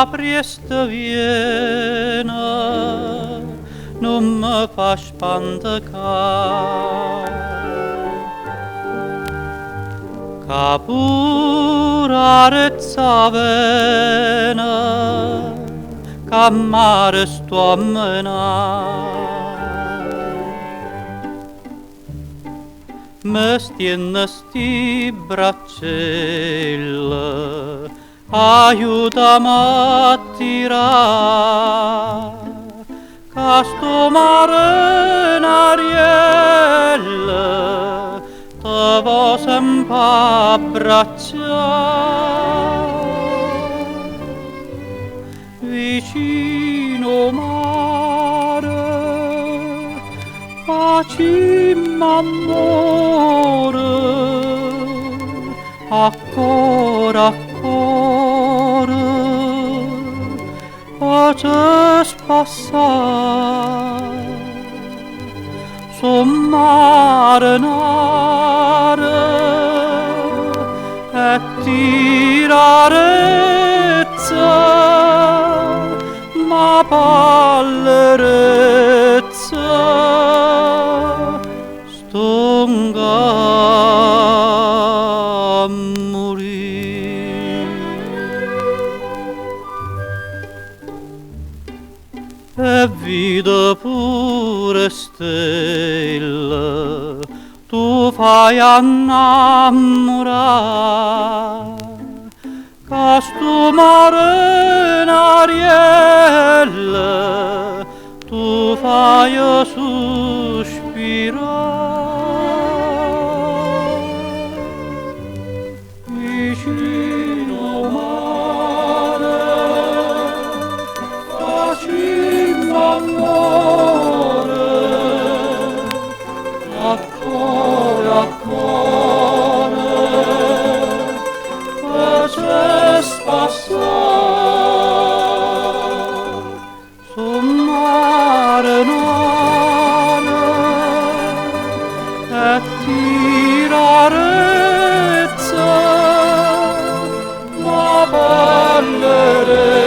priesta Viena, nu mă faci pantecar. Ca purare țavena, ca mare stoamena, mă stiennă sti braccella, aiutami a tirare, ca sto mare n'ariella, te vo sempre abbracciare. Vicino mare, facimmo amore, ancora, ancora, faces passare, son marinare, e tirarezza, ma pallerezza, stonga a morire. E vita pure stella, tu fai innamorare, ca sto mare n'ariella, tu fai sospirare. Vicino mare, facimmo amore, ancora, ancora, faces passare, son marinare, e tirarezza, ma ballerezza.